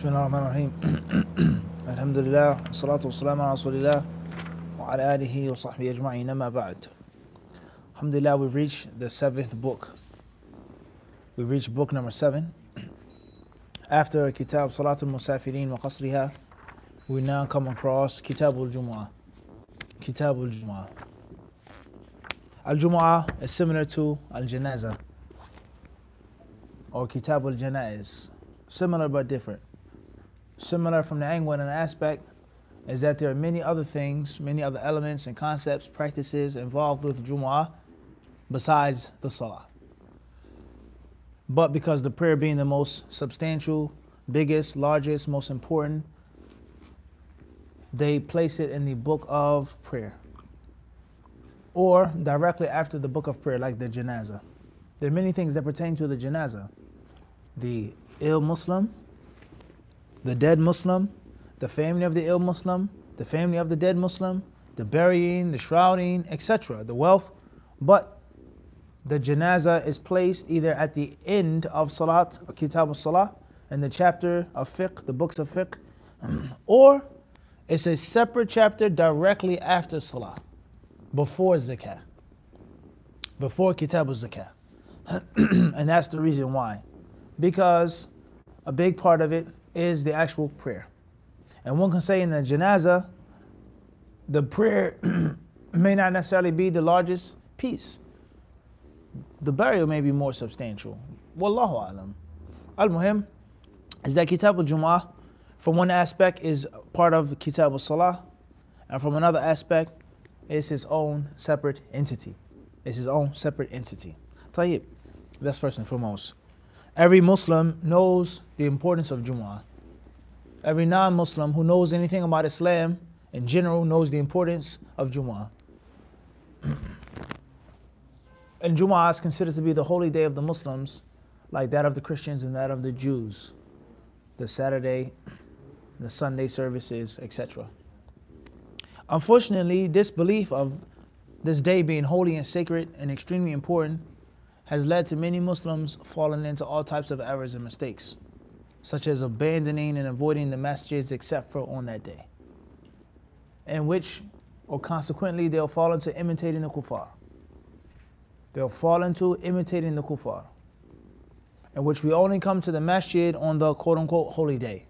Bismillahirrahmanirrahim. Alhamdulillah, salatu wassalamu ala rasulillah wa ala alihi wa sahbihi ajma'in, amma ba'd. Alhamdulillah, we've reached the 7th book. We've reached book number 7. After Kitab Salatul Musafirin wa Qasriha, we now come across Kitabul Jumma. Kitabul Jumma. Al-Jum'ah is similar to Al-Janaza or Kitabul Janaiz. Similar but different. Similar from the angle and an aspect is that there are many other things, many other elements and concepts, practices involved with Jumu'ah besides the Salah. But because the prayer being the most substantial, biggest, largest, most important, they place it in the book of prayer or directly after the book of prayer, like the Janazah. There are many things that pertain to the Janazah. The ill Muslim, the dead Muslim, the family of the ill Muslim, the family of the dead Muslim, the burying, the shrouding, etc., the wealth. But the janazah is placed either at the end of Salat, or Kitab al-Salah, in the chapter of fiqh, the books of fiqh, or it's a separate chapter directly after Salah, before Zakah, before Kitab al-Zakah. And that's the reason why. Because a big part of it is the actual prayer. And one can say in the janazah, the prayer may not necessarily be the largest piece. The burial may be more substantial. Wallahu alam. Al-Muhim is that Kitab al-Jum'ah, from one aspect, is part of Kitab al-Salah, and from another aspect, it's its own separate entity. It's his own separate entity. Tayyib. That's first and foremost. Every Muslim knows the importance of Jumu'ah. Every non-Muslim who knows anything about Islam in general knows the importance of Jumu'ah. And Jumu'ah is considered to be the holy day of the Muslims, like that of the Christians and that of the Jews. The Saturday, the Sunday services, etc. Unfortunately, this belief of this day being holy and sacred and extremely important has led to many Muslims falling into all types of errors and mistakes, such as abandoning and avoiding the masjids except for on that day, in which, or consequently, they'll fall into imitating the kuffar. They'll fall into imitating the kuffar, in which we only come to the masjid on the quote-unquote holy day,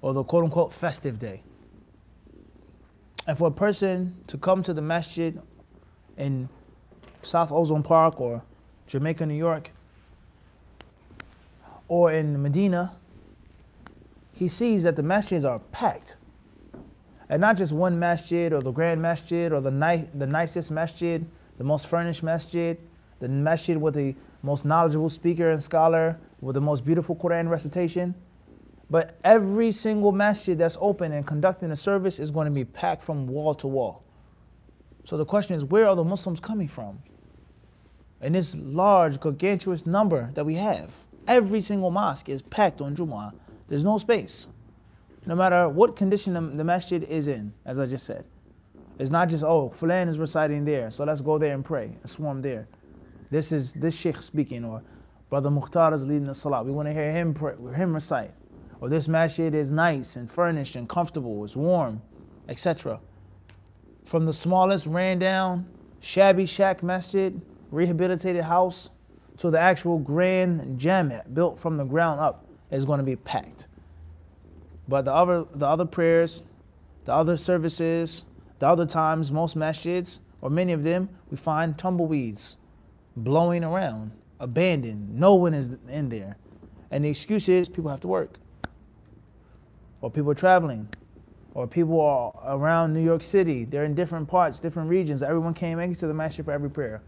or the quote-unquote festive day. And for a person to come to the masjid in South Ozone Park or Jamaica, New York, or in Medina, he sees that the masjids are packed. And not just one masjid or the grand masjid or the nicest masjid, the most furnished masjid, the masjid with the most knowledgeable speaker and scholar, with the most beautiful Quran recitation. But every single masjid that's open and conducting a service is going to be packed from wall to wall. So the question is, where are the Muslims coming from? And this large, gargantuous number that we have, every single mosque is packed on Jumu'ah. There's no space. No matter what condition the masjid is in, as I just said. It's not just, oh, Fulan is reciting there, so let's go there and pray, and swarm there. This is this sheikh speaking, or Brother Mukhtar is leading the salah. We want to hear him recite. Or this masjid is nice and furnished and comfortable, it's warm, etc. From the smallest ran down, shabby shack masjid, rehabilitated house, to the actual grand jami' built from the ground up is going to be packed. But the other prayers, the other services, the other times, most masjids, or many of them, we find tumbleweeds blowing around, abandoned. No one is in there. And the excuse is people have to work, or people are traveling, or people are around New York City. They're in different parts, different regions. Everyone can't make it to the masjid for every prayer.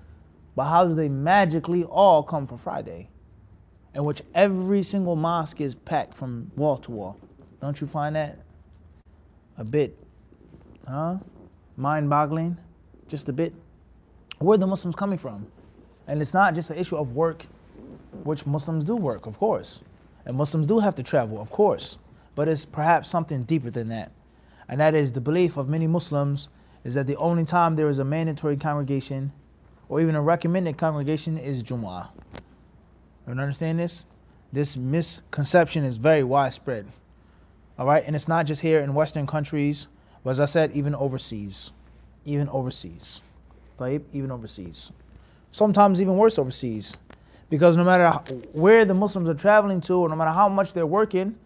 But how do they magically all come for Friday, in which every single mosque is packed from wall to wall? Don't you find that a bit mind-boggling? Just a bit? Where are the Muslims coming from? And it's not just an issue of work, which Muslims do work, of course. And Muslims do have to travel, of course. But it's perhaps something deeper than that. And that is the belief of many Muslims is that the only time there is a mandatory congregation or even a recommended congregation is Jumu'ah. You understand this? This misconception is very widespread. All right, and it's not just here in Western countries, but as I said, even overseas. Even overseas. طيب, even overseas. Sometimes even worse overseas. Because no matter where the Muslims are traveling to, or no matter how much they're working,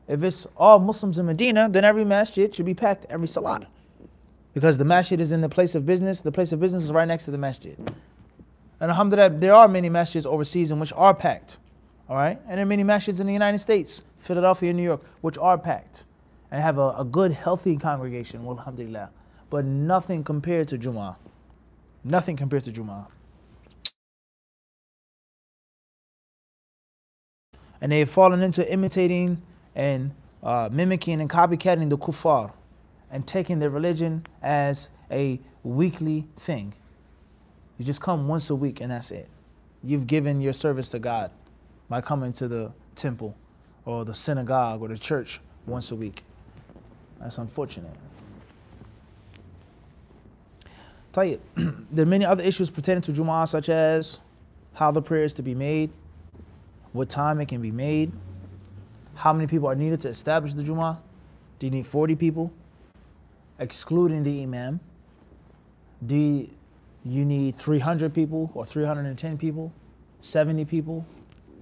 if it's all Muslims in Medina, then every masjid should be packed every salat. Because the masjid is in the place of business is right next to the masjid. And alhamdulillah, there are many masjids overseas in which are packed. All right? And there are many masjids in the United States, Philadelphia, New York, which are packed and have a good, healthy congregation, alhamdulillah. But nothing compared to Jum'ah. Nothing compared to Jum'ah. And they've fallen into imitating and mimicking and copycatting the kuffar and taking their religion as a weekly thing. You just come once a week and that's it. You've given your service to God by coming to the temple or the synagogue or the church once a week. That's unfortunate. There are many other issues pertaining to Jum'ah, such as how the prayer is to be made, what time it can be made, how many people are needed to establish the Jum'ah. Do you need 40 people, excluding the imam? Do you need 300 people or 310 people, 70 people,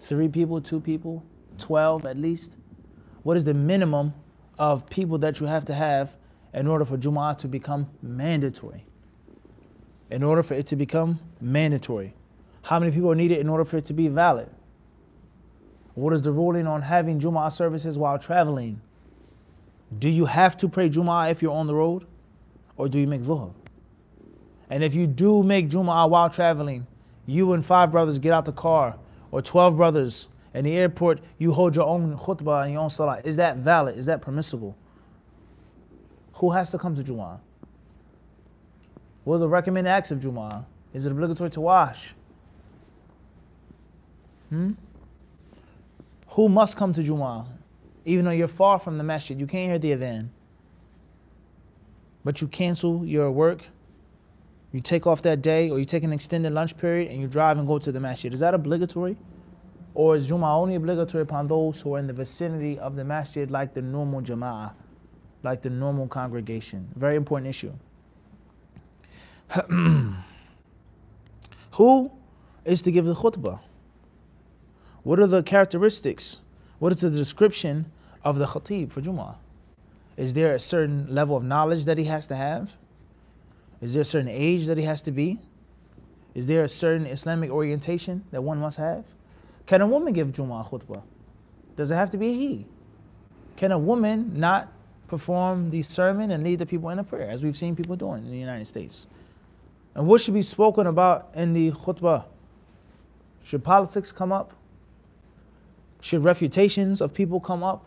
3 people, 2 people, 12 at least? What is the minimum of people that you have to have in order for Jum'ah to become mandatory? In order for it to become mandatory. How many people are needed in order for it to be valid? What is the ruling on having Jum'ah services while traveling? Do you have to pray Jum'ah if you're on the road? Or do you make dhuhr? And if you do make Jum'ah while traveling, you and 5 brothers get out the car, or 12 brothers in the airport, you hold your own khutbah and your own salah. Is that valid? Is that permissible? Who has to come to Jum'ah? What are the recommended acts of Jum'ah? Is it obligatory to wash? Who must come to Jum'ah? Even though you're far from the masjid, you can't hear the adhan. But you cancel your work, you take off that day, or you take an extended lunch period and you drive and go to the masjid. Is that obligatory? Or is Jum'ah only obligatory upon those who are in the vicinity of the masjid, like the normal jama'ah, like the normal congregation? Very important issue. Who is to give the khutbah? What are the characteristics? What is the description of the khatib for Jum'ah? Is there a certain level of knowledge that he has to have? Is there a certain age that he has to be? Is there a certain Islamic orientation that one must have? Can a woman give Jum'ah khutbah? Does it have to be a he? Can a woman not perform the sermon and lead the people in the prayer, as we've seen people doing in the United States? And what should be spoken about in the khutbah? Should politics come up? Should refutations of people come up?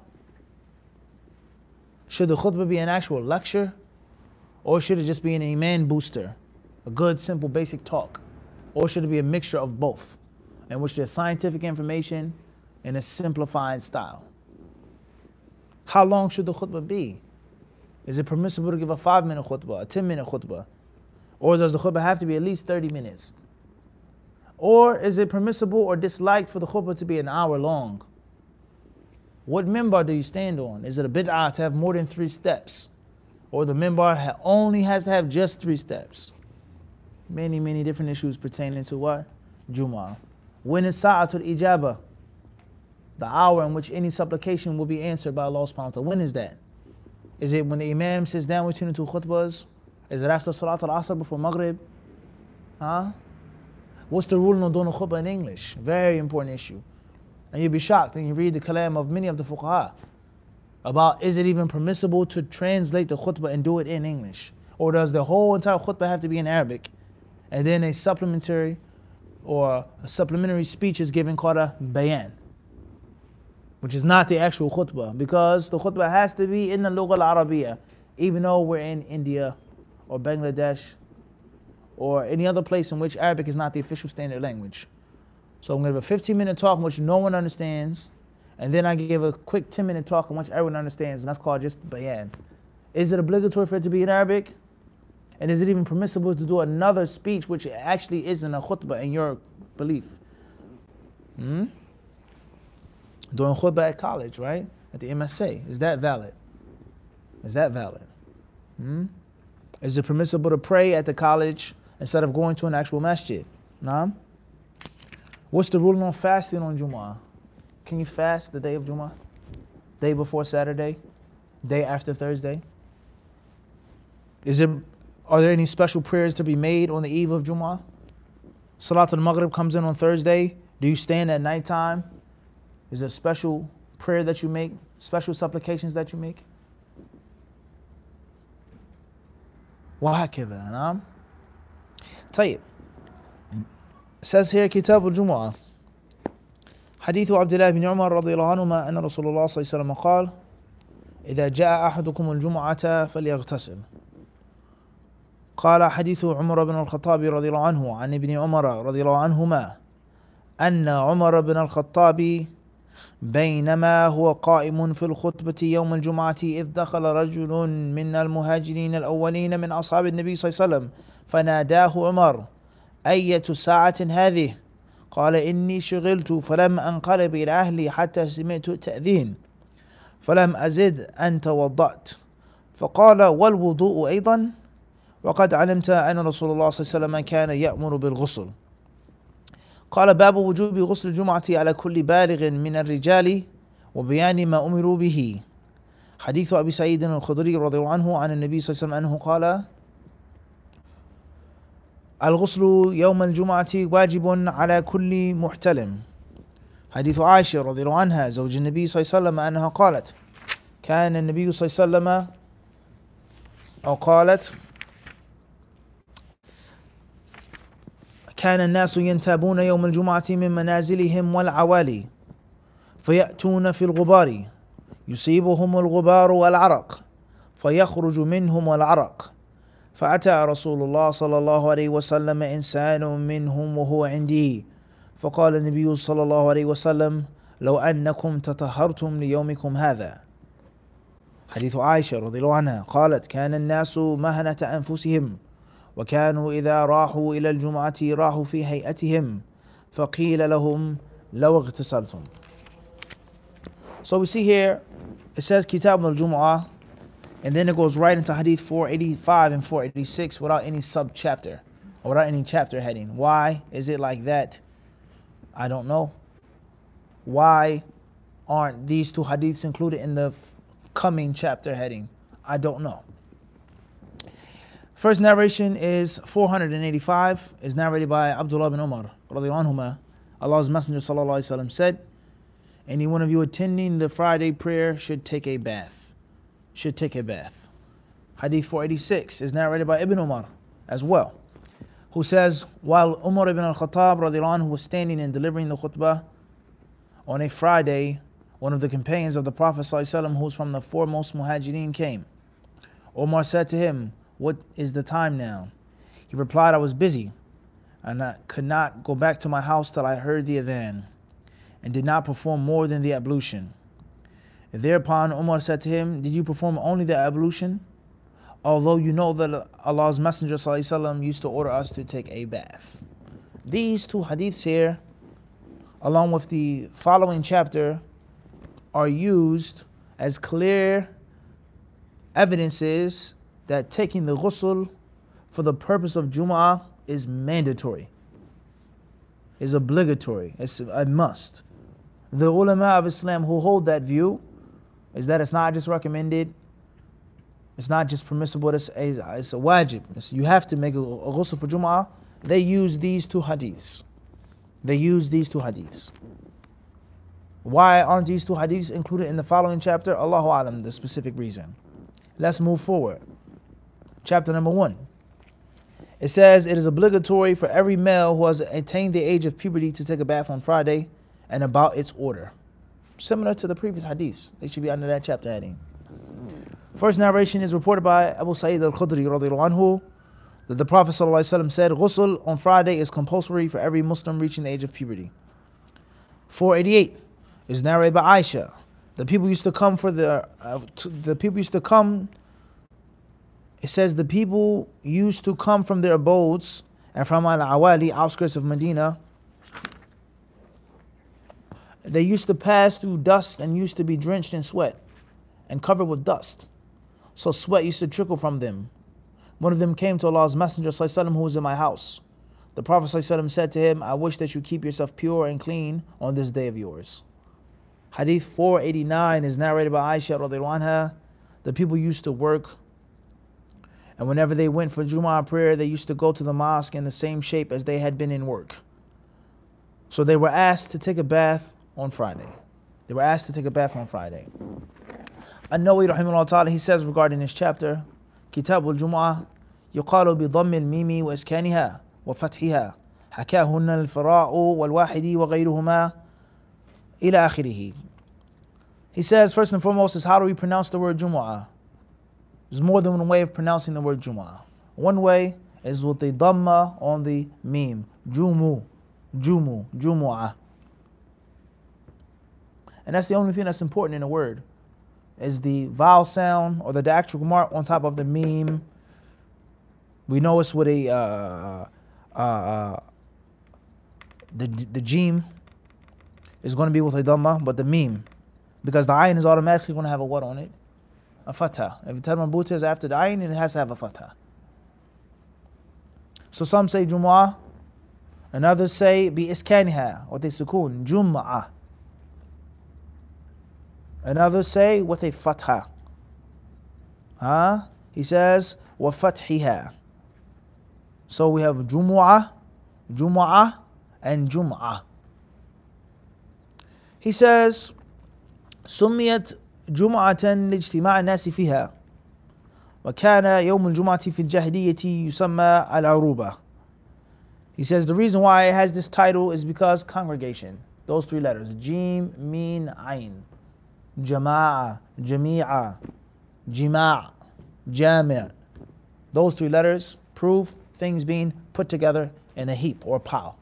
Should the khutbah be an actual lecture? Or should it just be an iman booster? A good, simple, basic talk? Or should it be a mixture of both, in which there's scientific information in a simplified style? How long should the khutbah be? Is it permissible to give a 5-minute khutbah, a 10-minute khutbah? Or does the khutbah have to be at least 30 minutes? Or is it permissible or disliked for the khutbah to be an hour long? What minbar do you stand on? Is it a bid'ah to have more than 3 steps? Or the minbar only has to have just 3 steps? Many, many different issues pertaining to what? Jum'ah. When is sa'atul ijabah? The hour in which any supplication will be answered by Allah subhanahu wa ta'ala. When is that? Is it when the imam sits down between the 2 khutbahs? Is it after Salat al-Asr before Maghrib? What's the ruling on doing a khutbah in English? Very important issue. And you'll be shocked when you read the kalam of many of the fuqaha about, is it even permissible to translate the khutbah and do it in English? Or does the whole entire khutbah have to be in Arabic? And then a supplementary speech is given called a bayan, which is not the actual khutbah, because the khutbah has to be in the lugha al-Arabiya, even though we're in India or Bangladesh or any other place in which Arabic is not the official standard language. So I'm going to have a 15-minute talk in which no one understands, and then I give a quick 10-minute talk in which everyone understands, and that's called just bayan. Is it obligatory for it to be in Arabic? And is it even permissible to do another speech which actually isn't a khutbah in your belief? Doing khutbah at college, right? At the MSA, is that valid? Is that valid? Is it permissible to pray at the college instead of going to an actual masjid? Naam. What's the ruling on fasting on Jumma? Can you fast the day of Jumma? Day before Saturday? Day after Thursday? Are there any special prayers to be made on the eve of Jum'ah? Salat al-Maghrib comes in on Thursday. Do you stand at nighttime? Is there a special prayer that you make? Special supplications that you make? وهكذا نعم. طيب. Says here كتاب الجمعة. حديث عبد الله بن عمر رضي الله عنهما أن رسول الله صلى الله عليه وسلم قال: إذا جاء أحدكم الجمعة فليغتسل. قال حديث عمر بن الخطاب رضي الله عنه عن ابن عمر رضي الله عنهما أن عمر بن الخطاب بينما هو قائم في الخطبة يوم الجمعة إذ دخل رجل من المهاجرين الأولين من أصحاب النبي صلى الله عليه وسلم فناداه عمر: أية ساعة هذه؟ قال: إني شغلت فلم أنقلب إلى أهلي حتى سمعت التأذين فلم أزد أن توضأت. فقال: والوضوء أيضا؟ وقد علمت أن رسول الله صلى الله عليه وسلم كان يأمر بالغسل. قال: باب وجوب غسل الجمعة على كل بالغ من الرجال وبيان ما أمروا به. حديث أبي سعيد الخدري رضي الله عنه عن النبي صلى الله عليه وسلم أنه قال: الغسل يوم الجمعة واجب على كل محتلم. حديث عائشة رضي الله عنها زوج النبي صلى الله عليه وسلم أنها قالت: كان النبي صلى الله عليه وسلم أو قالت: كان الناس ينتابون يوم الجمعة من منازلهم والعوالي فيأتون في الغبار يصيبهم الغبار والعرق فيخرج منهم العرق فأتى رسول الله صلى الله عليه وسلم إنسان منهم وهو عندي فقال النبي صلى الله عليه وسلم: لو أنكم تطهرتم ليومكم هذا. حديث عائشة رضي الله عنها قالت: كان الناس مهنة أنفسهم وكانوا إذا راحوا إلى الجمعة راحوا في هيئتهم فقيل لهم لو اغتسلتم. So we see here it says Kitab al-Jum'ah and then it goes right into Hadith 485 and 486 without any sub-chapter or without any chapter heading. Why is it like that? I don't know. Why aren't these two hadiths included in the coming chapter heading? I don't know. First narration is 485, is narrated by Abdullah bin Umar radiyallahu anhuma. Allah's Messenger sallallahu alaihi wasallam said, any one of you attending the Friday prayer should take a bath. Hadith 486 is narrated by Ibn Umar as well, who says, while Umar ibn al-Khattab radiyallahu anhu was standing and delivering the khutbah on a Friday, one of the companions of the Prophet sallallahu alaihi wasallam, who was from the foremost muhajirin, came. Umar said to him, what is the time now? He replied, I was busy and I could not go back to my house till I heard the adhan and did not perform more than the ablution. Thereupon Umar said to him, did you perform only the ablution? Although you know that Allah's Messenger ﷺ used to order us to take a bath. These two hadiths here, along with the following chapter, are used as clear evidences that taking the ghusl for the purpose of Jum'ah is mandatory, is obligatory, it's a must. The ulama of Islam who hold that view is that it's not just recommended, it's not just permissible, it's a wajib. You have to make a ghusl for Jum'ah. They use these two hadiths. Why aren't these two hadiths included in the following chapter? Allahu alam, the specific reason. Let's move forward. Chapter number 1. It says it is obligatory for every male who has attained the age of puberty to take a bath on Friday and about its order. Similar to the previous hadiths. They should be under that chapter heading. First narration is reported by Abu Sa'id al-Khudri radiyallahu anhu that the Prophet ﷺ said, ghusl on Friday is compulsory for every Muslim reaching the age of puberty. 488 is narrated by Aisha. The people used to come It says the people used to come from their abodes and from al-Awali, outskirts of Medina. They used to pass through dust and used to be drenched in sweat and covered with dust. so sweat used to trickle from them. One of them came to Allah's Messenger ﷺ, who was in my house. The Prophet ﷺ said to him, I wish that you keep yourself pure and clean on this day of yours. Hadith 489 is narrated by Aisha radiallahu anha. The people used to work, and whenever they went for Jum'ah prayer, they used to go to the mosque in the same shape as they had been in work. So they were asked to take a bath on Friday. An-Nawawi rahimahullah ta'ala, he says regarding this chapter, Kitab al-Jum'ah يقال بضم الميم وإسكانها وفتحها حكاهن الفراء والواحدي وغيرهما إلى آخره. He says, first and foremost, is how do we pronounce the word Jumu'ah? There's more than one way of pronouncing the word Jumu'ah. One way is with the dhamma on the meme. Jumu'ah. And that's the only thing that's important in a word, is the vowel sound or the diacritic mark on top of the meme. We know it's with the jim is going to be with a dhamma, but the meme, because the ayn is automatically going to have a what on it? A fatha. If the tarmabuta is after the ayn, it has to have a fatha. So some say Jumu'ah, and others say bi iskaniha, or the sukun, Jum'ah. And others say with a fatha. He says wa fathiha. So we have Jumu'ah, and Jum'ah. He says سميت جمعة لاجتماع الناس فيها وكان يوم الجمعة في الجاهلية يسمى العروبة. He says the reason why it has this title is because congregation. Those three letters, Jim, Meen, Ayn. Jama'a, Jami'a, Jima', Jami'. Those three letters prove things being put together in a heap or pile.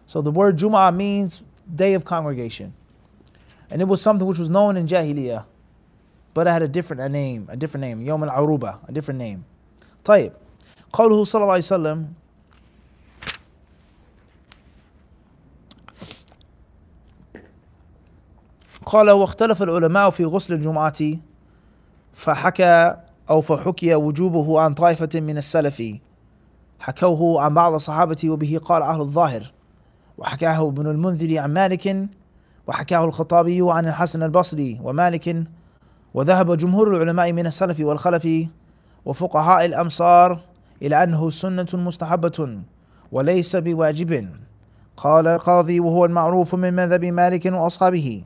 So the word Jum'ah means day of congregation. And it was something which was known in Jahiliyyah, but it had a different name, Yawm al-Aruba, a different name. طيب. قوله صلى الله عليه وسلم قال واختلف العلماء في غسل الجمعة فحكي وجوبه عن طائفة من السلف حكوه عن بعض الصحابة وبه قال أهل الظاهر وحكاه ابن المنذر عن مالك وحكاه الخطابي عن الحسن البصري ومالك وذهب جمهور العلماء من السلف والخلف وفقهاء الأمصار إلى أنه سنة مستحبة وليس بواجب. قال القاضي وهو المعروف من مذهب مالك وأصحابه.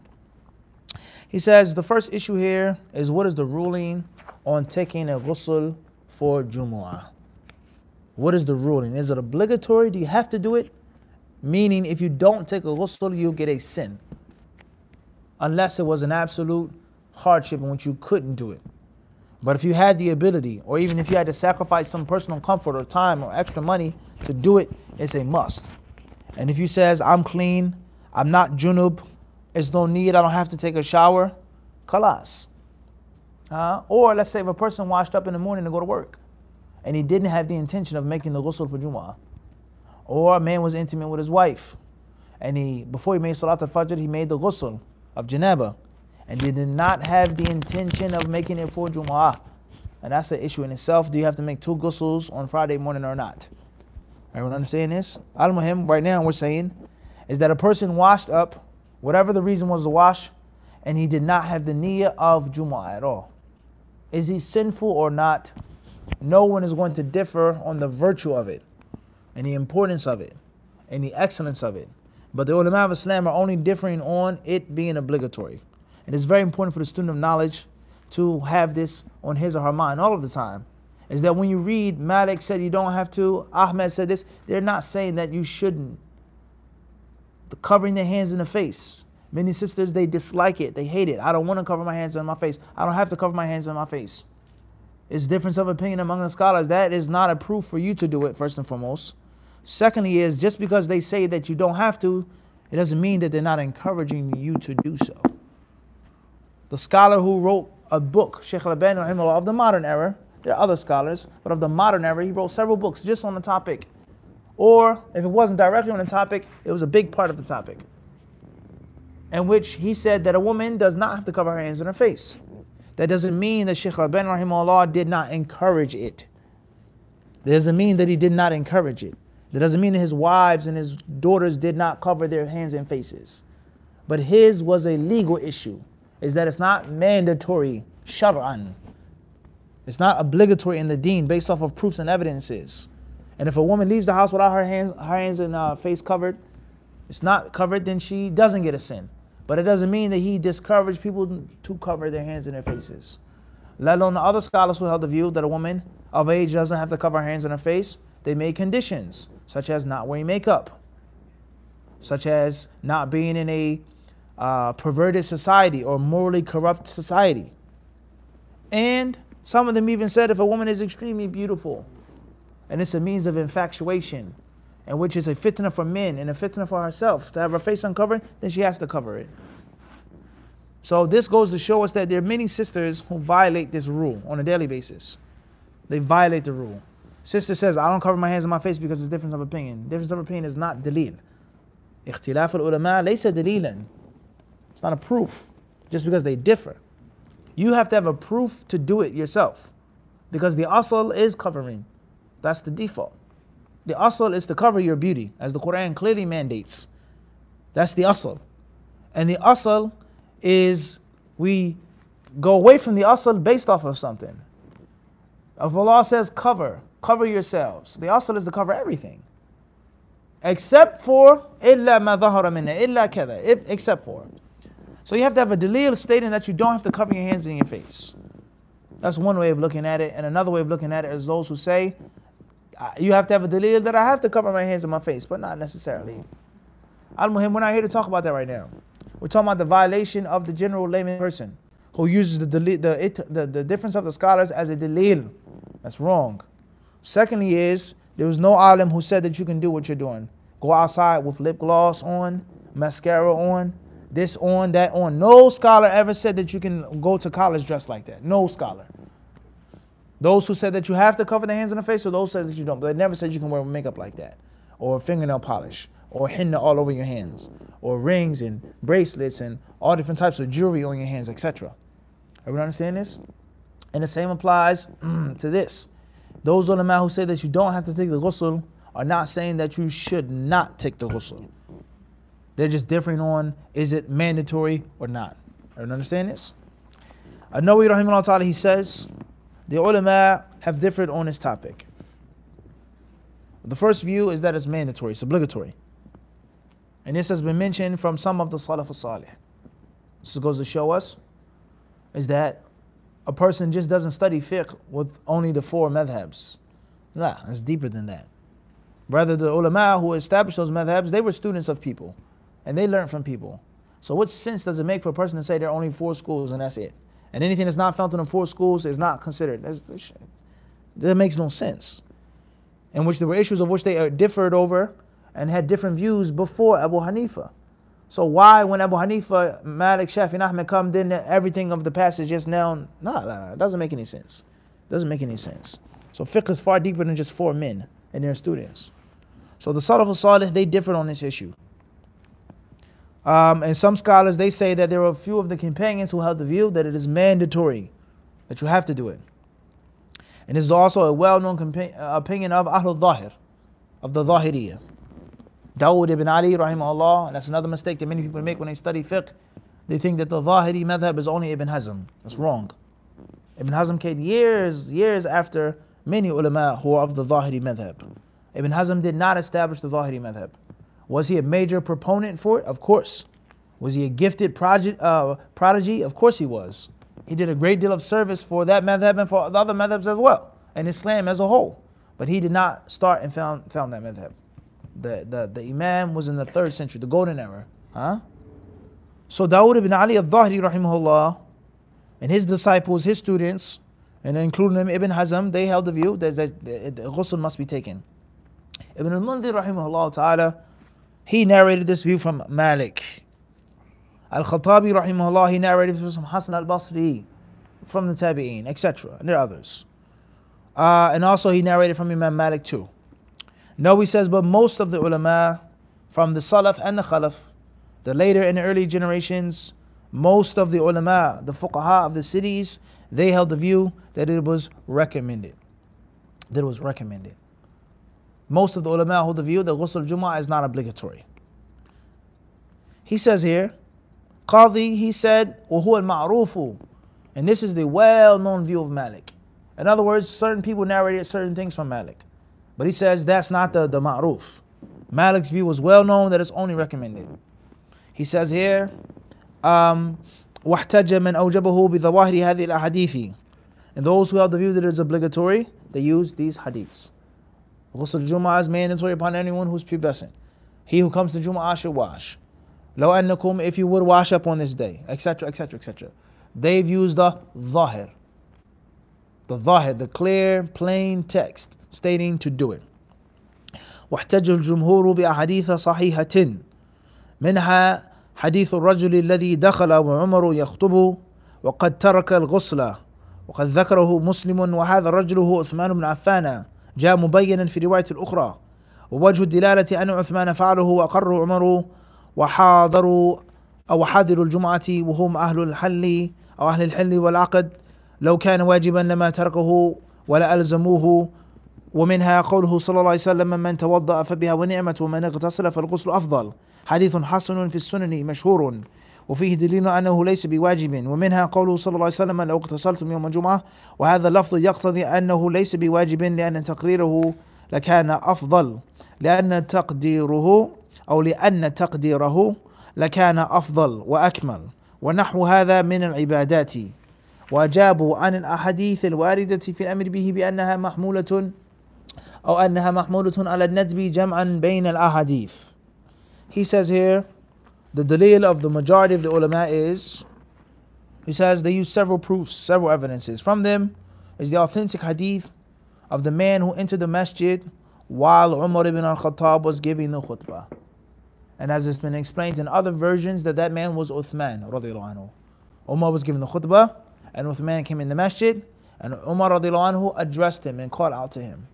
He says the first issue here is what is the ruling on taking a ghusl for Jumu'ah? What is the ruling? Is it obligatory? Do you have to do it? Meaning if you don't take a ghusl, you'll get a sin. Unless it was an absolute hardship in which you couldn't do it. But if you had the ability, or even if you had to sacrifice some personal comfort or time or extra money to do it, it's a must. And if you says, I'm clean, I'm not junub, it's no need, I don't have to take a shower, khalas. Or let's say if a person washed up in the morning to go to work, and he didn't have the intention of making the ghusl for Jumu'ah. Or a man was intimate with his wife, and before he made Salat al-Fajr, he made the ghusl of janaba, and he did not have the intention of making it for Jumu'ah. And that's an issue in itself. Do you have to make two ghusls on Friday morning or not? Everyone understand this? Al-Muhim, right now we're saying, is that a person washed up, whatever the reason was to wash, and he did not have the niyyah of Jumu'ah at all. Is he sinful or not? No one is going to differ on the virtue of it, and the importance of it, and the excellence of it. But the ulama of Islam are only differing on it being obligatory. And it's very important for the student of knowledge to have this on his or her mind all of the time. Is that when you read Malik said you don't have to, Ahmed said this, they're not saying that you shouldn't. The covering their hands in the face. Many sisters, they dislike it, they hate it. I don't want to cover my hands on my face. I don't have to cover my hands on my face. It's difference of opinion among the scholars. That is not a proof for you to do it, first and foremost. Secondly is, just because they say that you don't have to, it doesn't mean that they're not encouraging you to do so. The scholar who wrote a book, Shaykh al-Albani of the modern era, there are other scholars, but of the modern era, he wrote several books just on the topic. Or if it wasn't directly on the topic, it was a big part of the topic, in which he said that a woman does not have to cover her hands on her face. That doesn't mean that Shaykh Al-Albani rahimahullah did not encourage it. That doesn't mean that he did not encourage it. That doesn't mean that his wives and his daughters did not cover their hands and faces. But his was a legal issue. Is that it's not mandatory, shar'an. It's not obligatory in the deen based off of proofs and evidences. And if a woman leaves the house without her hands and face covered, it's not covered, then she doesn't get a sin. But it doesn't mean that he discouraged people to cover their hands and their faces. Let alone the other scholars who held the view that a woman of age doesn't have to cover her hands and her face. They made conditions, such as not wearing makeup, such as not being in a perverted society or morally corrupt society. And some of them even said if a woman is extremely beautiful and it's a means of infatuation, and which is a fitna for men and a fitna for herself to have her face uncovered, then she has to cover it. So this goes to show us that there are many sisters who violate this rule on a daily basis. They violate the rule. Sister says, I don't cover my hands and my face because it's difference of opinion. Difference of opinion is not dalil. Ikhtilaf al-ulama laysa dalilan. It's not a proof just because they differ. You have to have a proof to do it yourself, because the asl is covering. That's the default. The asl is to cover your beauty, as the Quran clearly mandates. That's the asl. And the asl is we go away from the asl based off of something. If Allah says cover yourselves, the asl is to cover everything. Except for illa ma dhahara minna, illa kada, except for. So you have to have a dalil stating that you don't have to cover your hands and your face. That's one way of looking at it. And another way of looking at it is those who say, you have to have a dalil that I have to cover my hands and my face, but not necessarily. Al-Muhim, we're not here to talk about that right now. We're talking about the violation of the general layman person who uses the difference of the scholars as a dalil. That's wrong. Secondly is, there was no alim who said that you can do what you're doing. Go outside with lip gloss on, mascara on, this on, that on. No scholar ever said that you can go to college dressed like that. No scholar. Those who said that you have to cover the hands and the face, or those who said that you don't. But they never said you can wear makeup like that, or fingernail polish, or henna all over your hands, or rings and bracelets and all different types of jewelry on your hands, etc. Everyone understand this? And the same applies to this. Those ulama who say that you don't have to take the ghusl are not saying that you should not take the ghusl. They're just differing on, is it mandatory or not? Everyone understand this? An-Nawawi rahimahullah ta'ala, he says, the ulama have differed on this topic. The first view is that it's mandatory, it's obligatory. And this has been mentioned from some of the Salaf al-Salih. This goes to show us is that a person just doesn't study fiqh with only the four madhabs. Nah, it's deeper than that. Rather, the ulama who established those madhabs, they were students of people. And they learned from people. So what sense does it make for a person to say there are only 4 schools and that's it? And anything that's not found in the 4 schools is not considered. That makes no sense. In which there were issues of which they differed over and had different views before Abu Hanifa. So why, when Abu Hanifa, Malik, Shafi, and Ahmed come, then everything of the past is just now? Nah, it doesn't make any sense. It doesn't make any sense. So fiqh is far deeper than just 4 men and their students. So the Salaf al-Salih, they differed on this issue. And some scholars, they say that there were a few of the companions who held the view that it is mandatory, that you have to do it. And this is also a well-known opinion of Ahlul Zahir, of the Zahiriyah. Dawood ibn Ali, rahimahullah, and that's another mistake that many people make when they study fiqh. They think that the Zahiri madhab is only Ibn Hazm. That's wrong. Ibn Hazm came years after many ulama who are of the Zahiri madhab. Ibn Hazm did not establish the Zahiri madhab. Was he a major proponent for it? Of course. Was he a gifted prodigy? Of course he was. He did a great deal of service for that madhab and for the other madhabs as well, and Islam as a whole. But he did not start and found that madhab. The Imam was in the 3rd century, the golden era. So Dawood ibn Ali al-Zahiri rahimahullah and his disciples, his students, and including him Ibn Hazm, they held the view that the ghusl must be taken. Ibn al-Mundhir rahimahullah ta'ala, he narrated this view from Malik. Al-Khattabi rahimahullah, he narrated this from Hasan al-Basri, from the Tabi'een, etc. And there are others. And also he narrated from Imam Malik too. No, he says, but most of the ulama from the Salaf and the Khalaf, the later and the early generations, Most of the ulama, the fuqaha of the cities, they held the view that it was recommended. That it was recommended. Most of the ulama hold the view that ghusl Jum'ah is not obligatory. He says here, Qadi, he said, وَهُوَ الْمَعْرُوفُ, and this is the well-known view of Malik. In other words, certain people narrated certain things from Malik. But he says that's not the ma'ruf. Malik's view was well known that it's only recommended. He says here, وَاحْتَجَّ مَنْ أَوْجَبَهُ بِظَوَاهِرِ هَذِهِ الْأَحَادِيثِ, and those who have the view that it is obligatory, they use these hadiths. Ghusl Jum'ah is mandatory upon anyone who's pubescent. He who comes to Jum'ah should wash. لو أنكم, if you would wash up on this day, etc., etc., etc. They've used the zahir, the clear, plain text stating to do it. واحتج الجمهور بأحاديث صحيحة منها حديث الرجل الذي دخل وعمر يخطب وقد ترك الغسل وقد ذكره مسلم وهذا الرجل هو عثمان بن عفان جاء مبينا في رواية الأخرى ووجه الدلالة أن عثمان فعله وأقره عمر وحاضروا أو حاضروا الجمعة وهم أهل الحل أو أهل الحل والعقد لو كان واجبا لما تركه ولا ألزموه. ومنها قوله صلى الله عليه وسلم من توضأ فبها ونعمت ومن اغتسل فالغسل أفضل حديث حسن في السنن مشهور وفيه دليل أنه ليس بواجب. ومنها قوله صلى الله عليه وسلم لو اغتسلتم يوم الجمعة وهذا اللفظ يقتضي أنه ليس بواجب لأن تقريره لكان أفضل لأن تقديره لكان أفضل وأكمل ونحو هذا من العبادات. وأجابوا عن الأحاديث الواردة في الأمر به بأنها محمولة على الندب جمعا بين الأحاديث. He says here, the dalil of the majority of the ulama is, he says they use several proofs, several evidences. From them is the authentic hadith of the man who entered the masjid while Umar ibn al-Khattab was giving the khutbah. And as it's been explained in other versions, that man was Uthman radiallahu anhu. Umar was giving the khutbah and Uthman came in the masjid and Umar radiallahu anhu addressed him and called out to him.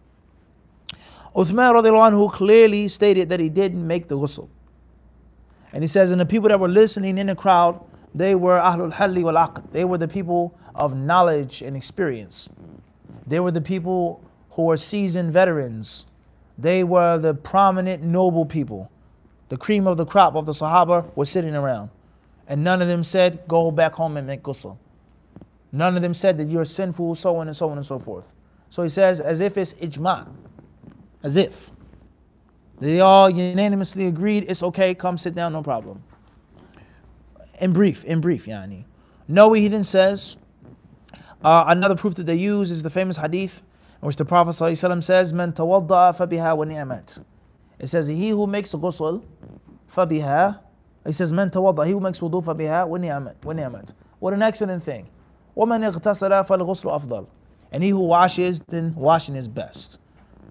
Uthman radiallahu anhu clearly stated that he didn't make the ghusl. And he says, and the people that were listening in the crowd, they were Ahlul Halli wal Aqd. They were the people of knowledge and experience. They were the people who were seasoned veterans. They were the prominent noble people. The cream of the crop of the Sahaba were sitting around. And none of them said, go back home and make ghusl. None of them said that you're sinful, so on and so on and so forth. So he says, as if it's ijma'. As if. They all unanimously agreed, it's okay, come sit down, no problem. In brief, yani. No, he then says, another proof that they use is the famous hadith in which the Prophet ﷺ says, Man tawadda'a fabiha wa ni'mat. It says, he who makes ghusl, fabiha, he says, Man tawadda'a, he who makes wudu fabiha wa ni'mat. What an excellent thing. وَمَنْ اغْتَسَلَ فَالْغُسْلُ أَفْضَلُ. And he who washes, then washing is best.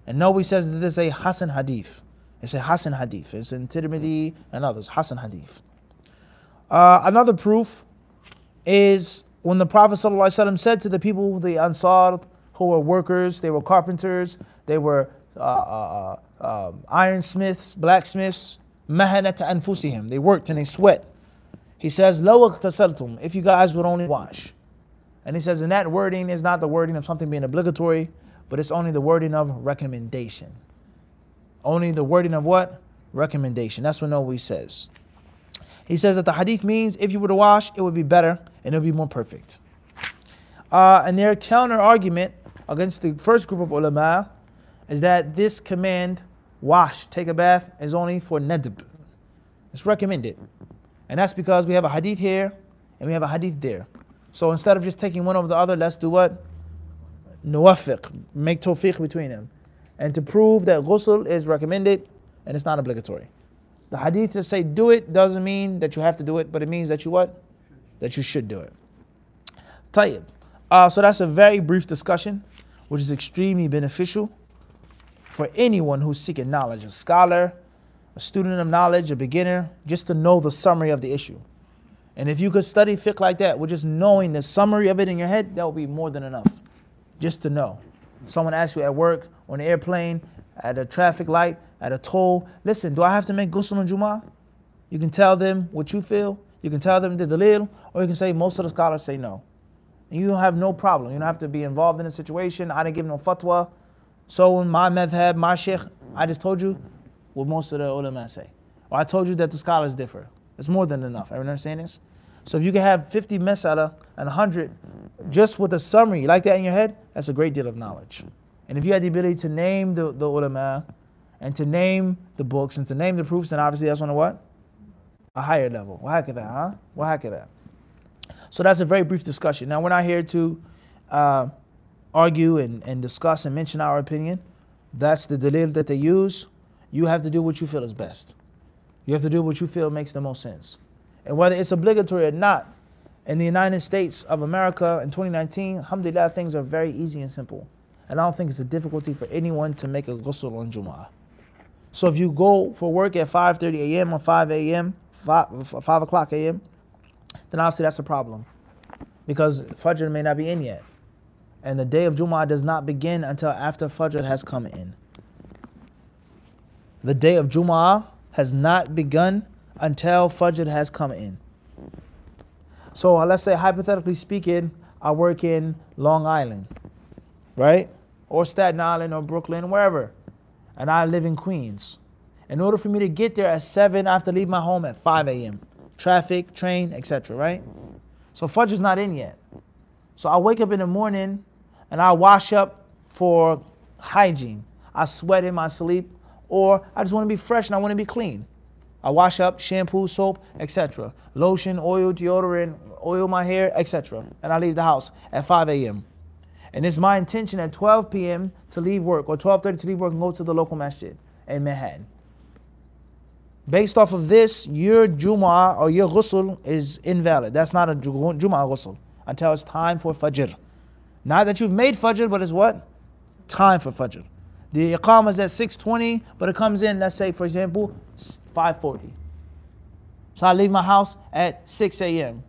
And no, he says that this is a Hasan hadith. It's a Hasan hadith. It's in Tirmidhi and others. Hasan hadith. Another proof is when the Prophet ﷺ said to the people, the Ansar, who were workers, they were carpenters, they were ironsmiths, blacksmiths, مَهَنَةَ أَنفُسِهِمْ. They worked and they sweat. He says, لَوْ اغْتَسَلْتُمْ, if you guys would only wash. And he says, and that wording is not the wording of something being obligatory, but it's only the wording of recommendation. Only the wording of what? Recommendation. That's what Nawawi says. He says that the hadith means if you were to wash, it would be better and it would be more perfect. And their counter argument against the first group of ulama is that this command, wash, take a bath, is only for nadb. It's recommended. And that's because we have a hadith here and we have a hadith there. So instead of just taking one over the other, let's do what? Nuwafiq, make tawfiq between them. And to prove that ghusl is recommended and it's not obligatory. The hadith to say do it doesn't mean that you have to do it, but it means that you what? That you should do it. Tayyib. So that's a very brief discussion, which is extremely beneficial for anyone who's seeking knowledge, a scholar, a student of knowledge, a beginner, just to know the summary of the issue. And if you could study fiqh like that, with just knowing the summary of it in your head, that would be more than enough. Just to know. Someone asks you at work, on the airplane, at a traffic light, at a toll, listen, do I have to make ghusl on Jum'ah? You can tell them what you feel. You can tell them the dalil, or you can say most of the scholars say no. And you don't have no problem. You don't have to be involved in a situation. I didn't give no fatwa. So in my madhab, my sheikh, I just told you what most of the ulama say. Or I told you that the scholars differ. It's more than enough. Everyone understand this? So if you can have 50 mas'ala and 100 just with a summary like that in your head, that's a great deal of knowledge. And if you had the ability to name the ulama and to name the books and to name the proofs, then obviously that's on a what? A higher level. What heck that, huh? What heck that? So that's a very brief discussion. Now we're not here to argue and discuss and mention our opinion. That's the dalil that they use. You have to do what you feel is best. You have to do what you feel makes the most sense. And whether it's obligatory or not, in the United States of America in 2019, alhamdulillah, things are very easy and simple. And I don't think it's a difficulty for anyone to make a ghusl on Jum'ah. So if you go for work at 5:30 a.m. or 5 a.m., 5 o'clock a.m., then obviously that's a problem. Because Fajr may not be in yet. And the day of Jum'ah does not begin until after Fajr has come in. The day of Jum'ah has not begun until Fajr has come in. So let's say, hypothetically speaking, I work in Long Island, right? Or Staten Island or Brooklyn, wherever. And I live in Queens. In order for me to get there at 7, I have to leave my home at 5 a.m. Traffic, train, etc., right? So Fajr's not in yet. So I wake up in the morning and I wash up for hygiene. I sweat in my sleep, or I just want to be fresh and I want to be clean. I wash up, shampoo, soap, etc. Lotion, oil, deodorant, oil my hair, etc. And I leave the house at 5 a.m. And it's my intention at 12 p.m. to leave work, or 12:30 to leave work and go to the local masjid in Manhattan. Based off of this, your Jum'ah or your ghusl is invalid. That's not a Jum'ah ghusl until it's time for Fajr. Not that you've made Fajr, but it's what? Time for Fajr. The Iqamah is at 6:20, but it comes in, let's say, for example, 5:40. So I leave my house at 6 a.m.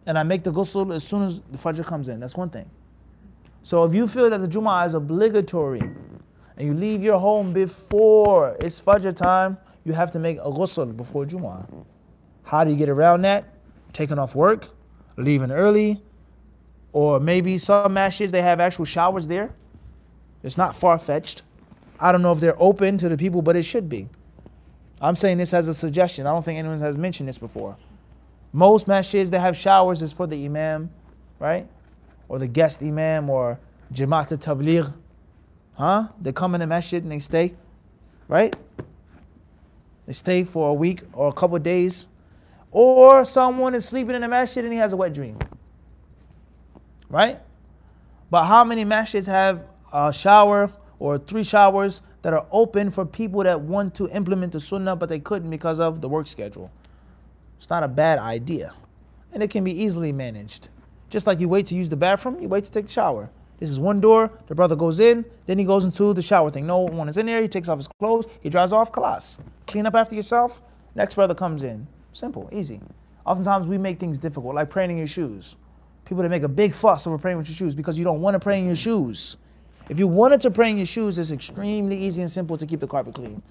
and I make the ghusl as soon as the Fajr comes in. That's one thing. So if you feel that the Jum'ah is obligatory and you leave your home before it's Fajr time, you have to make a ghusl before Jum'ah. How do you get around that? Taking off work, leaving early, or maybe some masjids, they have actual showers there. It's not far-fetched. I don't know if they're open to the people, but it should be. I'm saying this as a suggestion. I don't think anyone has mentioned this before. Most masjids that have showers is for the imam, right? Or the guest imam, or Jamaat al-Tabligh. Huh? They come in the masjid and they stay, right? They stay for a week or a couple of days. Or someone is sleeping in the masjid and he has a wet dream. Right? But how many masjids have a shower or 3 showers that are open for people that want to implement the sunnah, but they couldn't because of the work schedule? It's not a bad idea. And it can be easily managed. Just like you wait to use the bathroom, you wait to take the shower. This is one door, the brother goes in, then he goes into the shower thing. No one is in there, he takes off his clothes, he dries off, khalas. Clean up after yourself, next brother comes in. Simple, easy. Oftentimes we make things difficult, like praying in your shoes. People that make a big fuss over praying with your shoes because you don't want to pray in your shoes. If you wanted to pray in your shoes, it's extremely easy and simple to keep the carpet clean.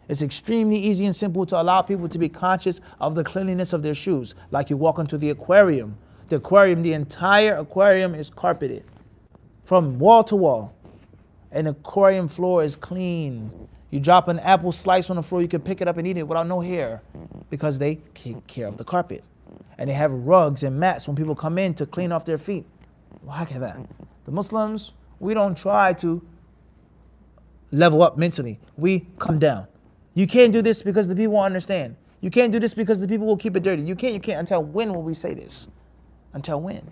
It's extremely easy and simple to allow people to be conscious of the cleanliness of their shoes. Like you walk into the aquarium. The aquarium, the entire aquarium is carpeted from wall to wall. And the aquarium floor is clean. You drop an apple slice on the floor, you can pick it up and eat it without no hair because they take care of the carpet. And they have rugs and mats when people come in to clean off their feet. Look at that. The Muslims, we don't try to level up mentally. We come down. You can't do this because the people won't understand. You can't do this because the people will keep it dirty. You can't. Until when will we say this? Until when?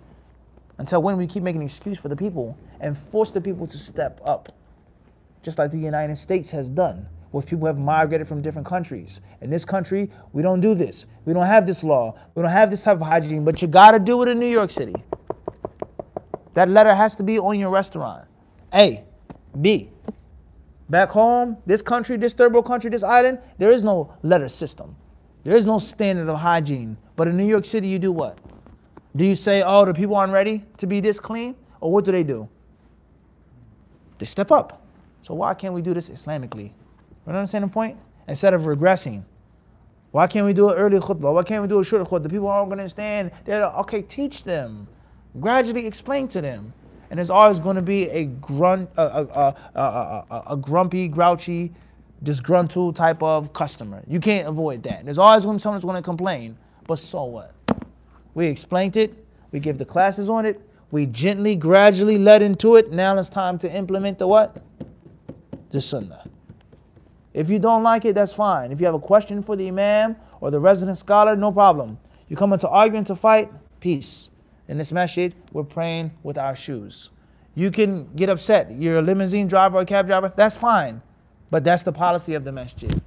Until when we keep making an excuse for the people and force the people to step up. Just like the United States has done, with people who have migrated from different countries. In this country, we don't do this. We don't have this law. We don't have this type of hygiene, but you gotta do it in New York City. That letter has to be on your restaurant. A. B. Back home, this country, this third world country, this island, there is no letter system. There is no standard of hygiene. But in New York City, you do what? Do you say, oh, the people aren't ready to be this clean? Or what do? They step up. So why can't we do this Islamically? You understand the point? Instead of regressing. Why can't we do an early khutbah? Why can't we do a short khutbah? The people aren't going to understand. They're like, okay, teach them. Gradually explain to them. And there's always going to be a grumpy, grouchy, disgruntled type of customer. You can't avoid that. There's always going to be someone that's going to complain. But so what? We explained it. We give the classes on it. We gently, gradually led into it. Now it's time to implement the what? The sunnah. If you don't like it, that's fine. If you have a question for the imam or the resident scholar, no problem. You come into arguing to fight, peace. In this masjid, we're praying with our shoes. You can get upset. You're a limousine driver or a cab driver, that's fine. But that's the policy of the masjid.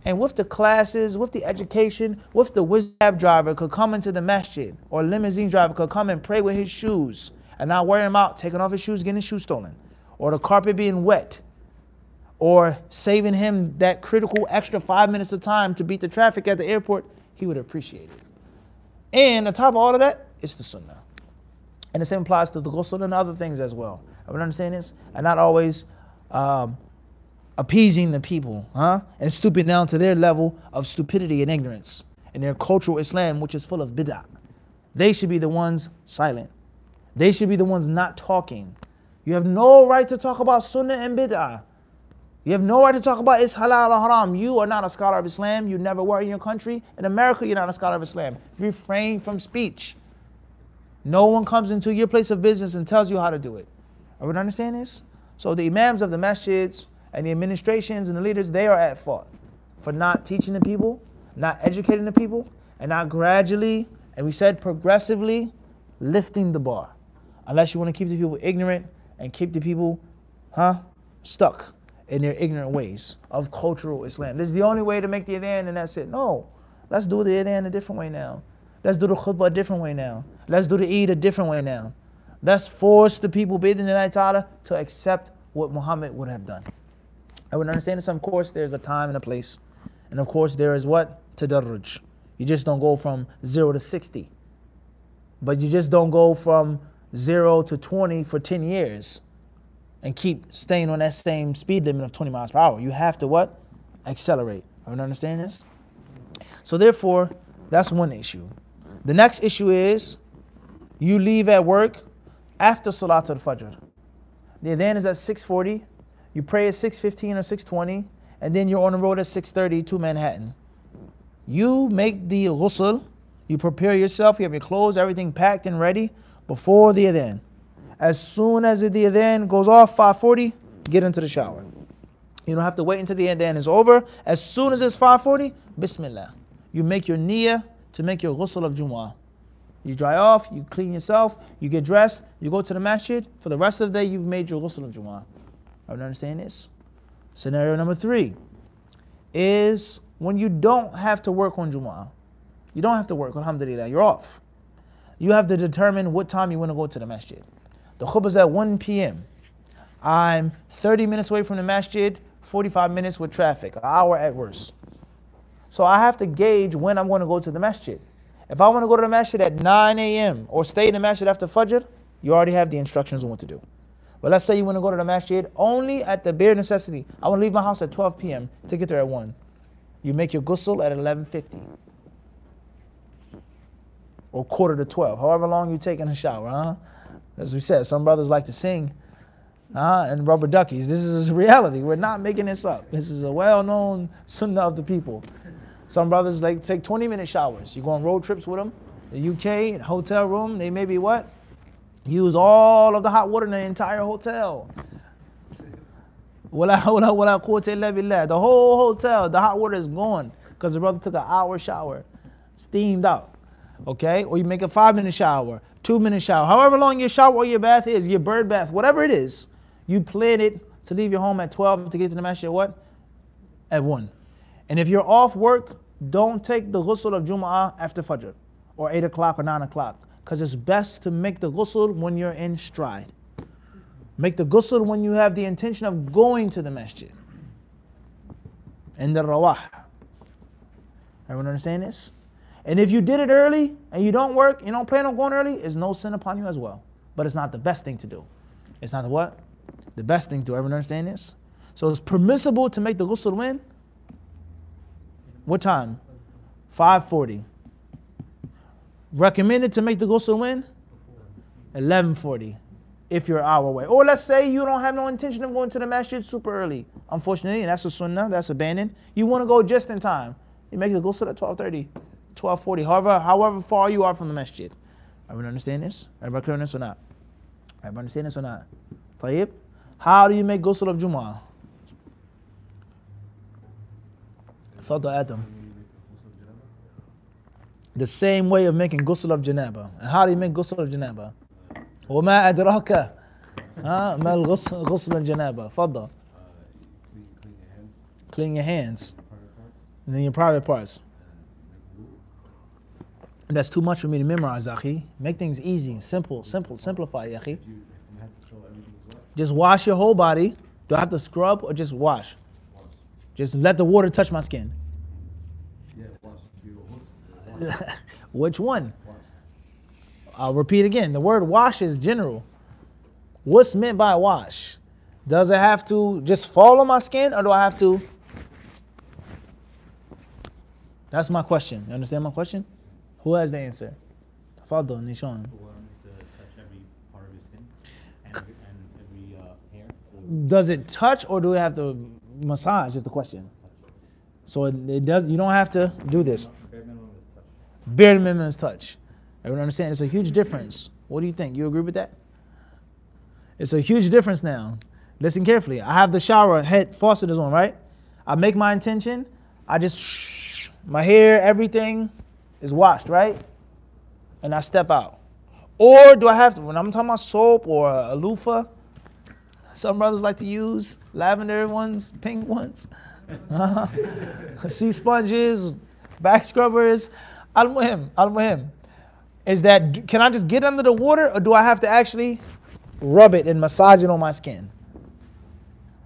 And with the classes, with the education, with the cab driver could come into the masjid, or limousine driver could come and pray with his shoes and not wear him out, taking off his shoes, getting his shoes stolen, or the carpet being wet, or saving him that critical extra 5 minutes of time to beat the traffic at the airport, he would appreciate it. And on top of all of that, it's the sunnah. And the same applies to the ghusl and other things as well. I would understand this, and not always appeasing the people, and stooping down to their level of stupidity and ignorance and their cultural Islam, which is full of bid'ah. They should be the ones silent. They should be the ones not talking. You have no right to talk about sunnah and bid'ah. You have no right to talk about it's halal or haram. You are not a scholar of Islam. You never were in your country. In America, you're not a scholar of Islam. Refrain from speech. No one comes into your place of business and tells you how to do it. Everyone understand this? So the imams of the masjids and the administrations and the leaders, they are at fault for not teaching the people, not educating the people, and not gradually, and we said progressively, lifting the bar. Unless you want to keep the people ignorant and keep the people, stuck in their ignorant ways of cultural Islam. This is the only way to make the adhan and that's it. No, let's do the adhan a different way now. Let's do the khutbah a different way now. Let's do the Eid a different way now. Let's force the people, bi-idhnillahi ta'ala, to accept what Muhammad would have done. I would understand this. Of course, there's a time and a place. And of course, there is what? Tadarruj. You just don't go from 0 to 60. But you just don't go from 0 to 20 for 10 years and keep staying on that same speed limit of 20 miles per hour. You have to what? Accelerate. I would understand this. So therefore, that's one issue. The next issue is you leave at work after Salat al-Fajr. The adhan is at 6:40. You pray at 6:15 or 6:20, and then you're on the road at 6:30 to Manhattan. You make the ghusl, you prepare yourself, you have your clothes, everything packed and ready before the adhan. As soon as the adhan goes off, 5:40, get into the shower. You don't have to wait until the adhan is over. As soon as it's 5:40, Bismillah. You make your niyyah to make your ghusl of Jumma. You dry off, you clean yourself, you get dressed, you go to the masjid. For the rest of the day, you've made your ghusl of Jumma. I don't understand this. Scenario number 3 is when you don't have to work on Jum'ah. You don't have to work, alhamdulillah, you're off. You have to determine what time you want to go to the masjid. The khutbah is at 1 p.m. I'm 30 minutes away from the masjid, 45 minutes with traffic, an hour at worst. So I have to gauge when I'm going to go to the masjid. If I want to go to the masjid at 9 a.m. or stay in the masjid after Fajr, you already have the instructions on what to do. But let's say you want to go to the masjid only at the bare necessity. I want to leave my house at 12 p.m. to get there at 1. You make your ghusl at 11:50 or quarter to 12, however long you take in the shower. As we said, some brothers like to sing and rubber duckies. This is reality. We're not making this up. This is a well-known sunnah of the people. Some brothers like to take 20-minute showers. You go on road trips with them. The UK, hotel room, they maybe what? Use all of the hot water in the entire hotel. The whole hotel, the hot water is gone because the brother took an hour shower, steamed out. Okay? Or you make a 5-minute shower, 2-minute shower. However long your shower or your bath is, your bird bath, whatever it is, you plan it to leave your home at 12 to get to the masjid what? At 1. And if you're off work, don't take the ghusl of Jum'ah after Fajr or 8 o'clock or 9 o'clock. Because it's best to make the ghusl when you're in stride. Make the ghusl when you have the intention of going to the masjid. And the rawah. Everyone understand this? And if you did it early and you don't work, you don't plan on going early, it's no sin upon you as well. But it's not the best thing to do. It's not the what? The best thing to do. Everyone understand this? So it's permissible to make the ghusl when? What time? 5:40. Recommended to make the ghusl when? 11:40. If you're an hour away. Or let's say you don't have no intention of going to the masjid super early. Unfortunately, and that's a sunnah, that's abandoned. You want to go just in time. You make the ghusl at 12:30, 12:40, however far you are from the masjid. Everyone understand this? Everybody clear on this or not? Everybody understand this or not? طيب. How do you make ghusl of Jumma? Fadda Adam. The same way of making ghusl of janaba. And how do you make ghusl of janaba? وما أدراك ما الغسل الجنابة. فضل. Clean your hands. And then your private parts. That's too much for me to memorize, akhi. Make things easy, simple, simplify, akhi. Just wash your whole body. Do I have to scrub or just wash? Just let the water touch my skin. Which one? I'll repeat again. The word wash is general. What's meant by wash? Does it have to just fall on my skin or do I have to? That's my question. You understand my question? Who has the answer? Tafadhal, Nishan. Does it touch or do we have to massage is the question. So it does. You don't have to do this. Bare minimum is touch. Everyone understand? It's a huge difference. What do you think? You agree with that? It's a huge difference now. Listen carefully. I have the shower head faucet is on, right? I make my intention. I just my hair, everything is washed, right? And I step out. Or do I have to, when I'm talking about soap or a loofah, some brothers like to use lavender ones, pink ones, sea sponges, back scrubbers. Al-Muhim. Is that, can I just get under the water or do I have to actually rub it and massage it on my skin?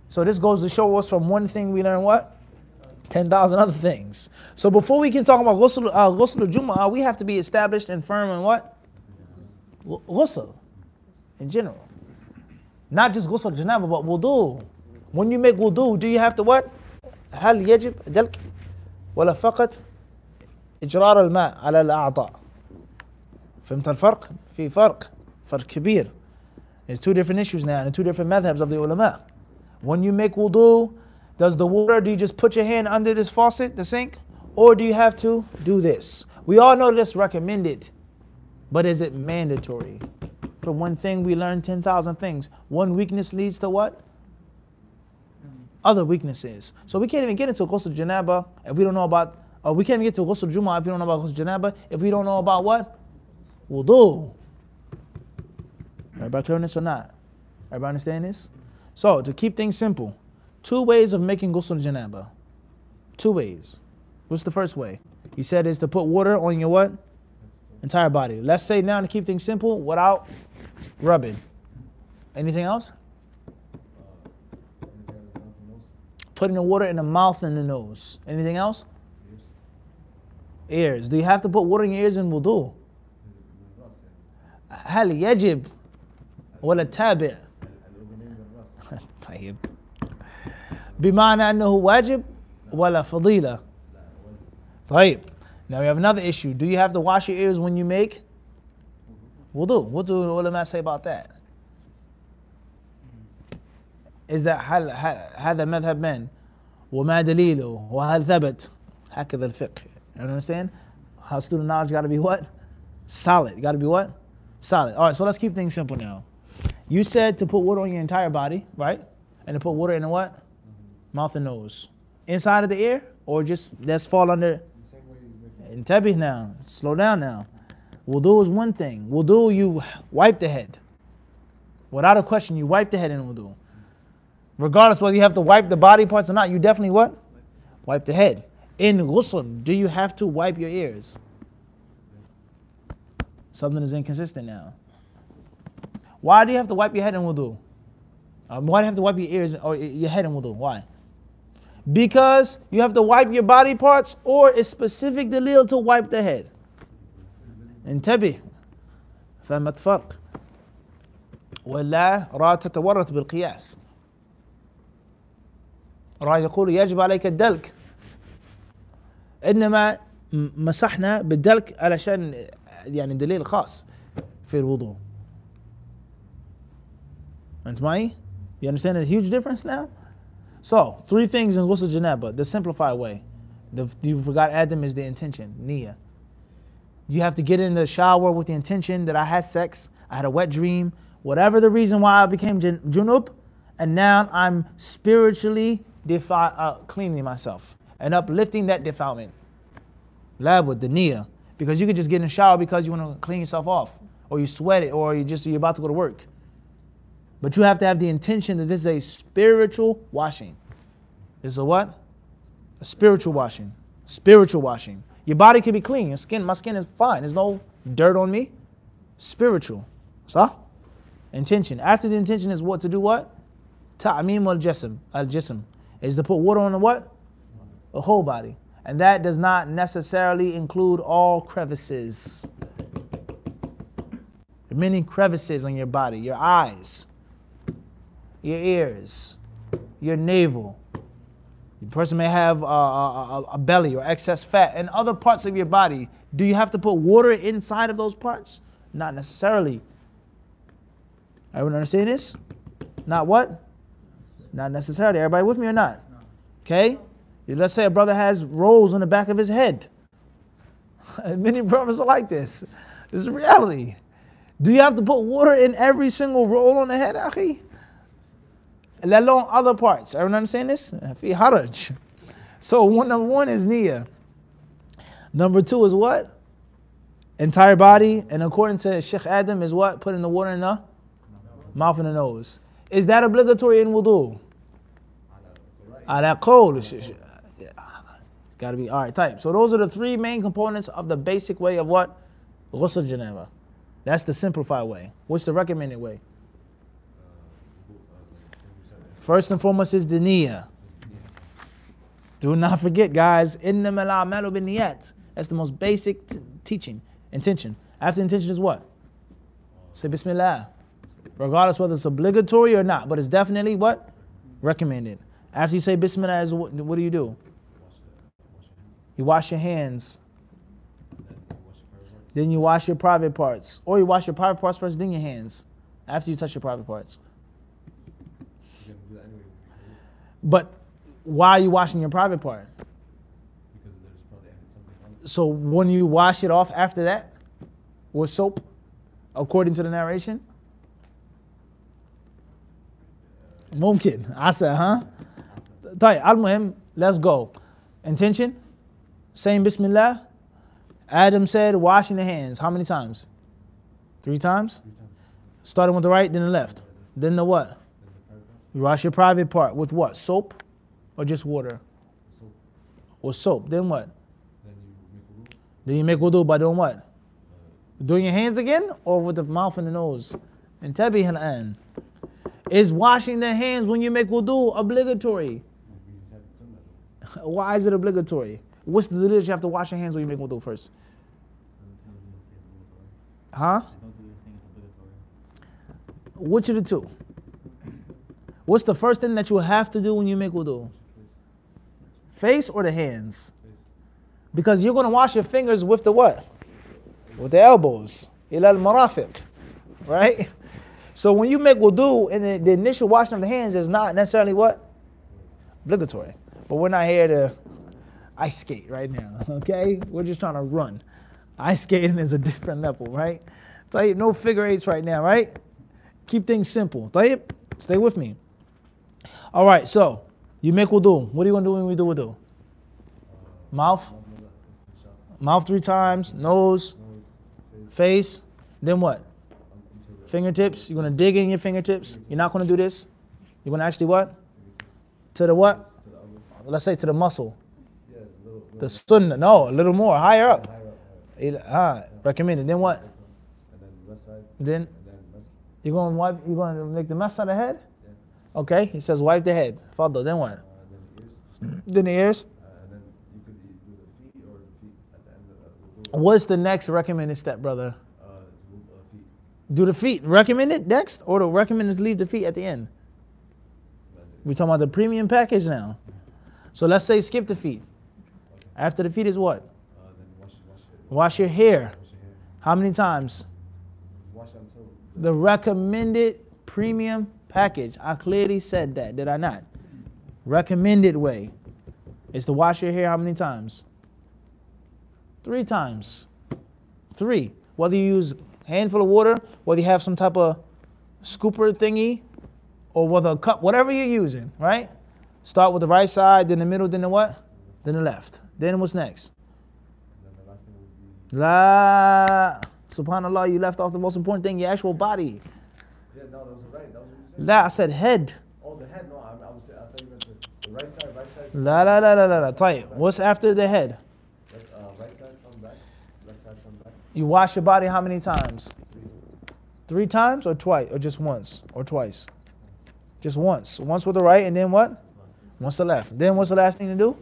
So this goes to show us from one thing we learn what? 10,000 other things. So before we can talk about ghusl al-Jum'ah, we have to be established and firm in what? Ghusl in general. Not just ghusl janaba, but wudu. When you make wudu, do you have to what? هل يجب دلك ولا فقط إجرار الماء على الأعضاء؟ فهمت الفرق؟ في فرق كبير. There's two different issues now and two different madhabs of the ulama. When you make wudu, does the water, do you just put your hand under this faucet, the sink? Or do you have to do this? We all know this recommended, but is it mandatory? For one thing, we learn 10,000 things. One weakness leads to what? Other weaknesses. So we can't even get into ghusl janaba if we don't know about, or we can't get to ghusl Jum'ah if we don't know about ghusl janaba, if we don't know about what? Wudu. Everybody clear on this or not? Everybody understand this? So to keep things simple, two ways of making ghusl janaba. Two ways. What's the first way? You said is to put water on your what? Entire body. Let's say now to keep things simple without rubbing. Anything else? Putting the water in the mouth and the nose. Anything else? Ears. Do you have to put water in your ears in wudu? هل يجب ولا تابع؟ طيب. بمعنى أنه واجب ولا فضيلة؟ طيب. Now we have another issue. Do you have to wash your ears when you make wudu? What do the ulama say about that? Is that هذا مذهب من؟ وما دليله؟ وهل ثبت؟ هكذا الفقه. You understand? How student knowledge got to be what? Solid. Got to be what? Solid. All right, so let's keep things simple now. You said to put water on your entire body, right? And to put water in the what? Mouth and nose. Inside of the ear? Or just let's fall under? Intabih now. Slow down now. Wudu is one thing. Wudu, you wipe the head. Without a question, you wipe the head in wudu. Regardless whether you have to wipe the body parts or not, you definitely what? Wipe the head. In ghusl, do you have to wipe your ears? Something is inconsistent now. Why do you have to wipe your head in wudu? Why do you have to wipe your ears or your head in wudu? Why? Because you have to wipe your body parts or it's specific dalil to wipe the head. انتبه ثمة فرق ولا راى تتورط بالقياس راى يقول يجب عليك الدلك إنما مسحنا بالدلك علشان يعني دليل خاص في الوضوء. أنت معي? You understand the huge difference now? So, 3 things in ghusl janaba, the simplified way. You forgot Adam is the intention, niyyah. You have to get in the shower with the intention that I had sex, I had a wet dream, whatever the reason why I became junub, and now I'm spiritually cleaning myself and uplifting that defilement. Labud, the niyyah. Because you could just get in the shower because you want to clean yourself off, or you sweat it, or you're about to go to work. But you have to have the intention that this is a spiritual washing. This is a what? A spiritual washing. Spiritual washing. Your body can be clean. My skin is fine. There's no dirt on me. Spiritual. So, intention. After the intention is what to do what? Ta'mim al-jism. Is to put water on the what? The whole body. And that does not necessarily include all crevices. There are many crevices on your body. Your eyes, your ears, your navel. The person may have a belly or excess fat and other parts of your body. Do you have to put water inside of those parts? Not necessarily. Everyone understand this? Not what? Not necessarily. Everybody with me or not? Okay? Let's say a brother has rolls on the back of his head. Many brothers are like this. This is reality. Do you have to put water in every single roll on the head, akhi? Let alone other parts. Everyone understand this? Fi haraj. So number 1 is niyyah. Number 2 is what? Entire body. And according to Sheikh Adam is what? Putting the water in the mouth and the nose. Is that obligatory in wudu? Ala qawl. Got to be all right type. So those are the 3 main components of the basic way of what? Ghusl janaba. That's the simplified way. What's the recommended way? First and foremost is the niyyah. Do not forget, guys. Innamal a'malu binniyat. That's the most basic teaching. Intention. After intention is what? Say Bismillah. Regardless whether it's obligatory or not, but it's definitely what? Recommended. After you say Bismillah, what do? You wash your hands. Then you wash your private parts. Or you wash your private parts first, then your hands. After you touch your private parts. But why are you washing your private part? So when you wash it off after that with soap, according to the narration? Mumkin. I said, huh? Al-Muhim, let's go. Intention, saying Bismillah. Adam said washing the hands. How many times? 3 times? Starting with the right, then the left. Then the what? You wash your private part with what? Soap or just water? Soap. With soap. Then what? Then you make wudu by doing what? Doing your hands again or with the mouth and the nose? Intabih al-an. Is washing the hands when you make wudu obligatory? Why is it obligatory? What's the delil you have to wash your hands when you make wudu first? Huh? Which of the 2? What's the first thing that you have to do when you make wudu? Face or the hands? Because you're going to wash your fingers with the what? With the elbows. Ila al-marafiq. Right? So when you make wudu, and the initial washing of the hands is not necessarily what? Obligatory. But we're not here to ice skate right now, okay? We're just trying to run. Ice skating is a different level, right? Tayyip, no figure 8s right now, right? Keep things simple. Tayyip, stay with me. All right, so you make wudu. What are you going to do when we do wudu? Mouth? Mouth 3 times. Nose. Face. Then what? Fingertips. You're going to dig in your fingertips. You're not going to do this. You're going to actually what? To the what? Let's say to the muscle. The sunnah. No, a little more. Higher up. Recommended. Then what? Then you're going to wipe. You're going to make the mess out of the head. Okay. He says wipe the head. Fadl. Then what? Then the ears. What's the next recommended step, brother? Do the feet. Recommended next, or the recommended to leave the feet at the end? We're talking about the premium package now. So let's say skip the feet. After the feet is what? Wash your hair. How many times? Wash until The recommended premium package. I clearly said that, did I not? Recommended way is to wash your hair how many times? 3 times. 3. Whether you use a handful of water, whether you have some type of scooper thingy, or whether a cup, whatever you're using, right? Start with the right side, then the middle, then the what? Then the left. Then what's next? and then the last thing would be La. Subhanallah, you left off the most important thing, your actual body. yeah, no, that was right. That was what you said. La, I said head. Oh, the head. No, I thought you meant the right side. Right side. La la la la la la. Tight. What's after the head? Right side from back. Left side from back. You wash your body how many times? 3 times or twice? Or just once? Or twice? Just once. Once with the right and then what? Once the left. Then what's the last thing to do?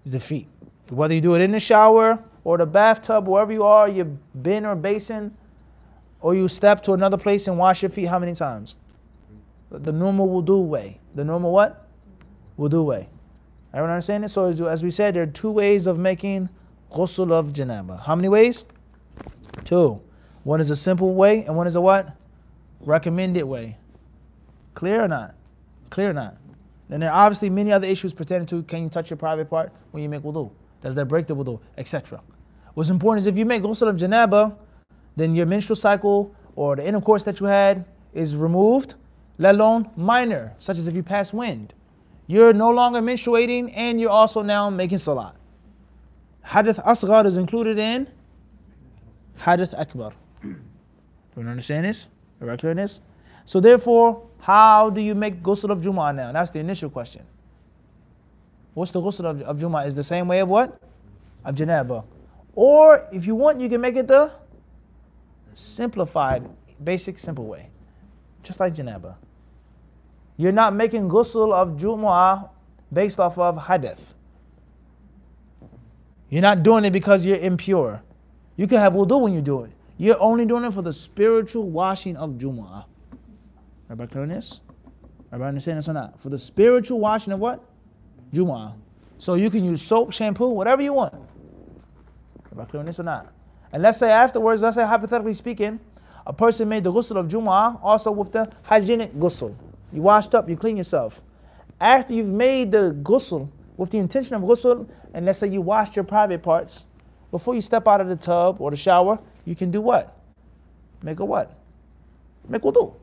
Is the feet. Whether you do it in the shower or the bathtub, wherever you are, your bin or basin, or you step to another place and wash your feet how many times? The normal wudu way. The normal what? Wudu way. Everyone understand this? So as we said, there are 2 ways of making ghusl of janaba. How many ways? 2. One is a simple way and one is a what? Recommended way. Clear or not? Clear or not? Then there are obviously many other issues pertaining to can you touch your private part when you make wudu? Does that break the wudu? Etc. What's important is if you make ghusl of janaba, then your menstrual cycle or the intercourse that you had is removed, let alone minor, such as if you pass wind. You're no longer menstruating and you're also now making salat. Hadith asghar is included in Hadith akbar. You understand this? Are you clear on this? So therefore, how do you make ghusl of Jumma now? That's the initial question. What's the ghusl of Jumma? Is the same way of what? Of janaba. Or if you want, you can make it the simplified, basic, simple way. Just like janaba. You're not making ghusl of Jum'ah based off of hadith. You're not doing it because you're impure. You can have wudu when you do it. You're only doing it for the spiritual washing of Jum'ah. Everybody clear on this? Everybody understand this or not? For the spiritual washing of what? Jum'ah. So you can use soap, shampoo, whatever you want. Everybody clear on this or not? And let's say afterwards, let's say hypothetically speaking, a person made the ghusl of Jum'ah also with the hygienic ghusl. You washed up, you clean yourself. After you've made the ghusl with the intention of ghusl, and let's say you washed your private parts, before you step out of the tub or the shower, you can do what? Make a what? Make wudu.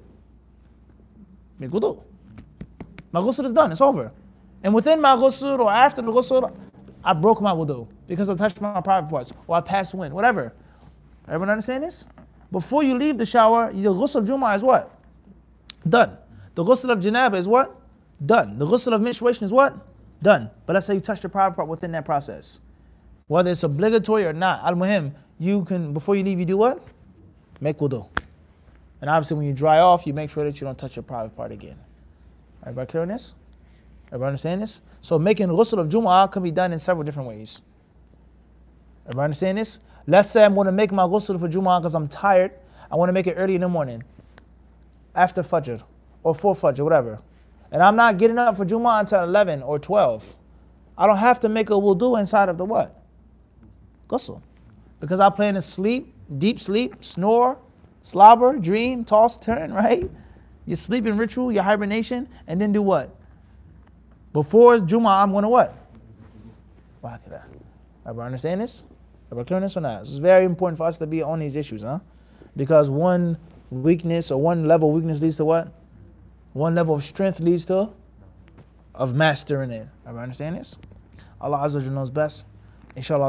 Make wudu. My ghusl is done, it's over. And within my ghusl or after the ghusl, I broke my wudu because I touched my private parts or I passed wind, whatever. Everyone understand this? Before you leave the shower, the ghusl of Jum'ah is what? Done. The ghusl of janaba is what? Done. The ghusl of menstruation is what? Done. But let's say you touch the private part within that process. Whether it's obligatory or not, al-muhim, you can, before you leave, you do what? Make wudu. And obviously when you dry off, you make sure that you don't touch your private part again. Everybody clear on this? Everybody understand this? So making ghusl of Jum'ah can be done in several different ways. Everybody understand this? Let's say I'm going to make my ghusl for Jum'ah because I'm tired. I want to make it early in the morning. After Fajr. Or for Fajr, whatever. And I'm not getting up for Jum'ah until 11 or 12. I don't have to make a wudu inside of the what? Ghusl. Because I plan to sleep, deep sleep, snore, slobber, dream, toss, turn, right? Your sleeping ritual, your hibernation, and then do what? Before Jum'ah, I'm going to what? Why could that? Everybody understand this? Everybody clear on this or not? It's very important for us to be on these issues, huh? Because one weakness or one level of weakness leads to what? One level of strength leads to of mastering it. Everybody understand this? Allah Azza wa Jalla knows best. Inshallah.